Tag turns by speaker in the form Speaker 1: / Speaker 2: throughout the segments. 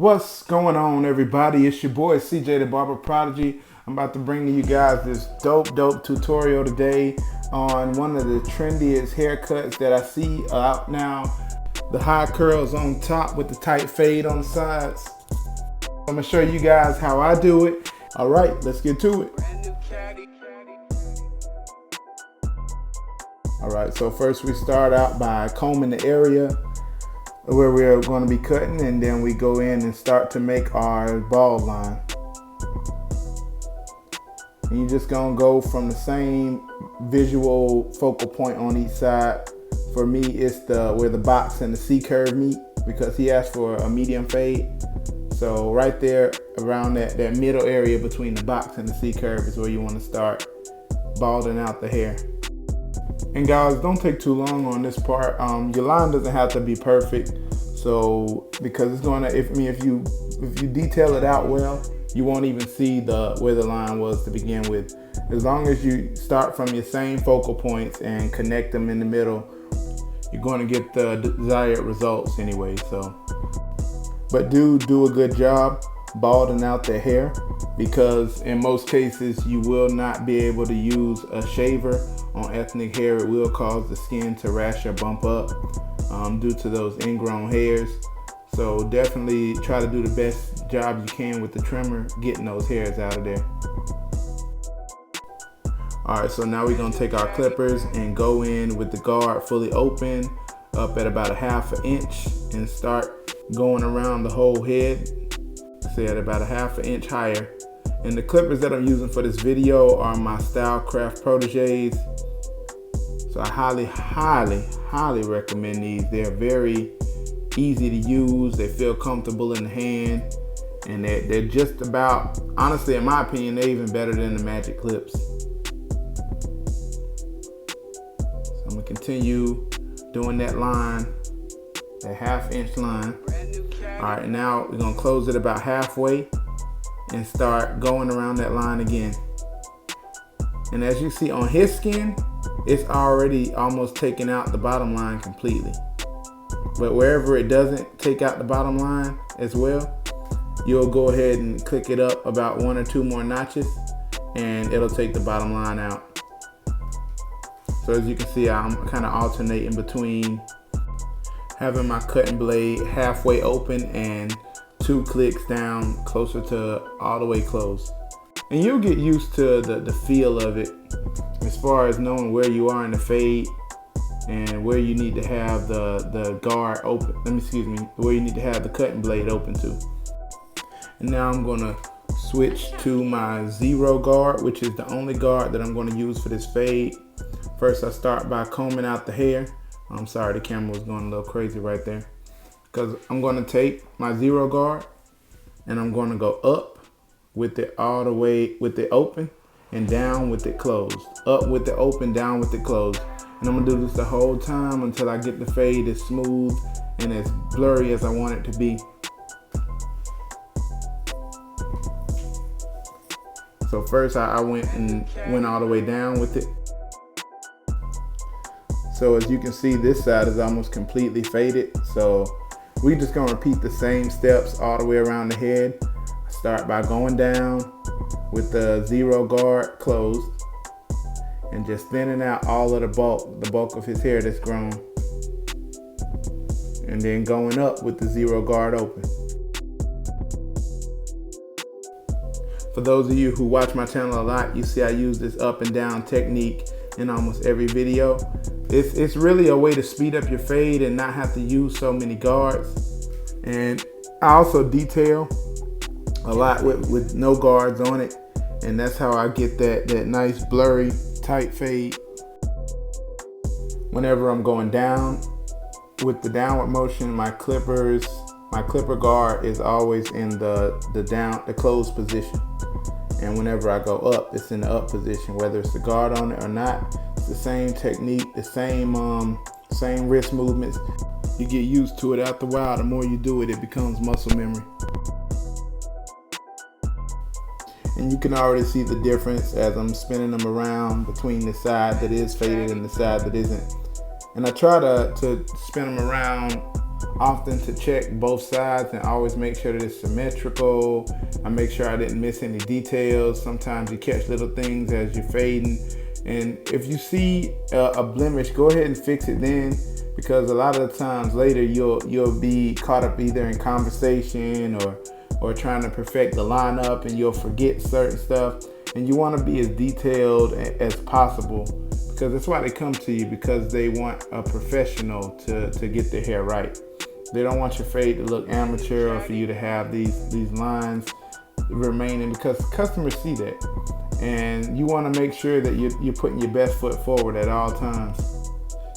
Speaker 1: What's going on, everybody? It's your boy CJ the Barber Prodigy. I'm about to bring to you guys this dope tutorial today on one of the trendiest haircuts that I see out now. The high curls on top with the tight fade on the sides. I'm gonna show you guys how I do it. All right, let's get to it. All right, so first we start out by combing the area where we're going to be cutting, and then we go in and start to make our bald line. And you're just going to go from the same visual focal point on each side. For me, it's where the box and the C curve meet, because he asked for a medium fade. So right there around that middle area between the box and the C curve is where you want to start balding out the hair. And guys, don't take too long on this part. Your line doesn't have to be perfect, so because it's gonna, if you detail it out well, you won't even see where the line was to begin with. As long as you start from your same focal points and connect them in the middle, you're going to get the desired results anyway. So, but do a good job balding out the hair, because in most cases you will not be able to use a shaver on ethnic hair. It will cause the skin to rash or bump up due to those ingrown hairs. So definitely try to do the best job you can with the trimmer, getting those hairs out of there. All right, so now we're gonna take our clippers and go in with the guard fully open up at about 1/2 inch and start going around the whole head. Say at about 1/2 inch higher. And the clippers that I'm using for this video are my StyleCraft Protégés. So I highly recommend these. They're very easy to use. They feel comfortable in the hand, and they're just about, honestly, in my opinion, they're even better than the Magic Clips. So I'm gonna continue doing that line, that 1/2 inch line. All right, now we're gonna close it about halfway and start going around that line again. And as you see on his skin, it's already almost taken out the bottom line completely. But wherever it doesn't take out the bottom line as well, you'll go ahead and click it up about 1 or 2 more notches, and it'll take the bottom line out. So as you can see, I'm kind of alternating between having my cutting blade halfway open and 2 clicks down closer to all the way closed. And you'll get used to the feel of it, as far as knowing where you are in the fade and where you need to have the guard open. Where you need to have the cutting blade open to. And now I'm gonna switch to my 0 guard, which is the only guard that I'm gonna use for this fade. First, I start by combing out the hair. I'm sorry, the camera was going a little crazy right there. Because I'm gonna take my 0 guard and I'm gonna go up with it all the way with it open and down with it closed. Up with it open, down with it closed. And I'm gonna do this the whole time until I get the fade as smooth and as blurry as I want it to be. So first I went all the way down with it. So as you can see, this side is almost completely faded. So we're just gonna repeat the same steps all the way around the head. Start by going down with the 0 guard closed and just thinning out all of the bulk of his hair that's grown. And then going up with the 0 guard open. For those of you who watch my channel a lot, you see I use this up and down technique in almost every video. It's really a way to speed up your fade and not have to use so many guards. And I also detail a lot with no guards on it, and that's how I get that nice blurry tight fade. Whenever I'm going down with the downward motion, my clipper guard is always in the closed position. And whenever I go up, it's in the up position, whether it's the guard on it or not. It's the same technique, the same wrist movements. You get used to it after a while. The more you do it, it becomes muscle memory. And you can already see the difference as I'm spinning them around between the side that is faded and the side that isn't. And I try to spin them around often to check both sides and always make sure that it's symmetrical. I make sure I didn't miss any details. Sometimes you catch little things as you're fading. And if you see a blemish, go ahead and fix it then, because a lot of the times later you'll be caught up either in conversation or trying to perfect the lineup, and you'll forget certain stuff. And you want to be as detailed as possible, because that's why they come to you, because they want a professional to get their hair right. They don't want your fade to look amateur or for you to have these lines remaining, because customers see that. And you want to make sure that you're putting your best foot forward at all times.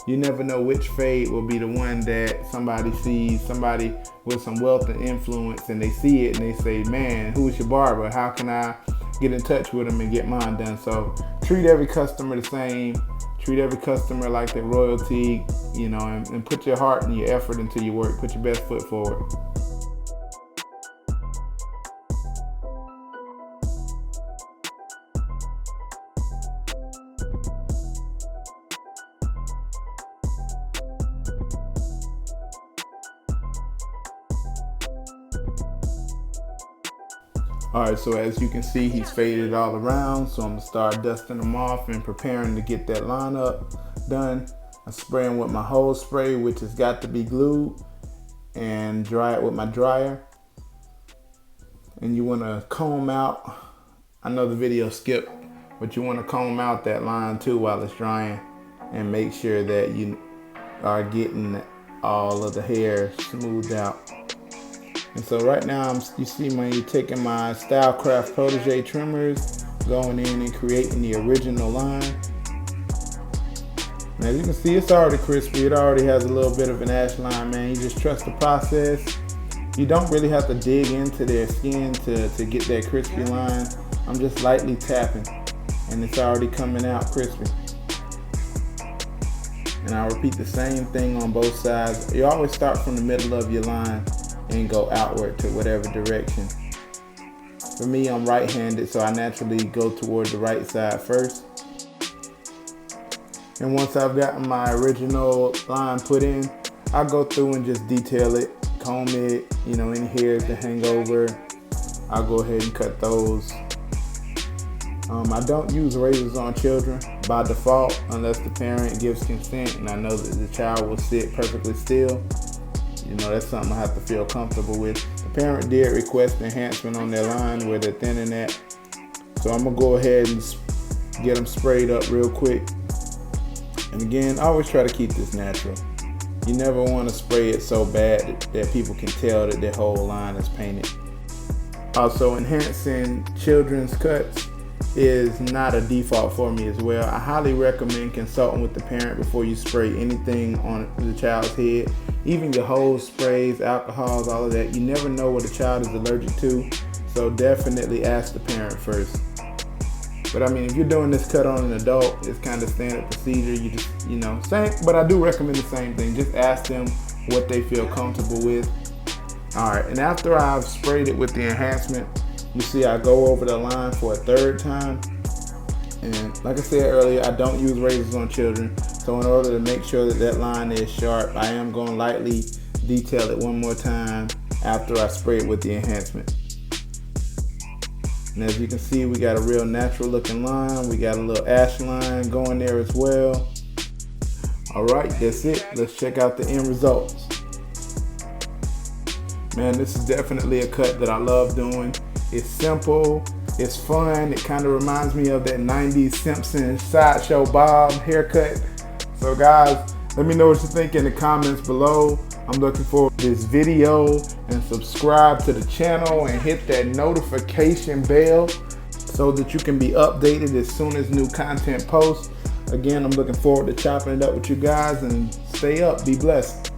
Speaker 1: You never know which fade will be the one that somebody sees, somebody with some wealth and influence, and they see it and they say, man, who is your barber? How can I get in touch with them and get mine done? So treat every customer the same. Treat every customer like they're royalty, you know, and put your heart and your effort into your work. Put your best foot forward. All right, so as you can see, he's faded all around. So I'm gonna start dusting them off and preparing to get that lineup done. I'm spraying with my hose spray, which has got to be glued, and dry it with my dryer. And you wanna comb out, I know the video skipped, but you wanna comb out that line too while it's drying, and make sure that you are getting all of the hair smoothed out. And so right now, you see me taking my StyleCraft Protégé trimmers, going in and creating the original line. Now, as you can see, it's already crispy. It already has a little bit of an ash line, man. You just trust the process. You don't really have to dig into their skin to get that crispy line. I'm just lightly tapping, and it's already coming out crispy. And I'll repeat the same thing on both sides. You always start from the middle of your line and go outward to whatever direction. For me, I'm right-handed, so I naturally go toward the right side first. And once I've gotten my original line put in, I'll go through and just detail it, comb it, you know, any hairs that hang over, I'll go ahead and cut those. I don't use razors on children by default unless the parent gives consent and I know that the child will sit perfectly still. You know, that's something I have to feel comfortable with. The parent did request enhancement on their line where they're thinning at. So I'm gonna go ahead and get them sprayed up real quick. And again, I always try to keep this natural. You never wanna spray it so bad that people can tell that their whole line is painted. Also, enhancing children's cuts is not a default for me as well. I highly recommend consulting with the parent before you spray anything on the child's head. Even your hose sprays, alcohols, all of that. You never know what a child is allergic to, so definitely ask the parent first. But I mean, if you're doing this cut on an adult, it's kind of standard procedure. You just, you know, same. But I do recommend the same thing. Just ask them what they feel comfortable with. All right, and after I've sprayed it with the enhancement, you see I go over the line for a third time. And like I said earlier, I don't use razors on children. So in order to make sure that that line is sharp, I am going to lightly detail it one more time after I spray it with the enhancement. And as you can see, we got a real natural looking line. We got a little ash line going there as well. All right, that's it. Let's check out the end results. Man, this is definitely a cut that I love doing. It's simple, it's fun. It kind of reminds me of that 90s Simpsons Sideshow Bob haircut. So guys, let me know what you think in the comments below. I'm looking forward to this video, and subscribe to the channel and hit that notification bell so that you can be updated as soon as new content posts. Again, I'm looking forward to chopping it up with you guys, and stay up, be blessed.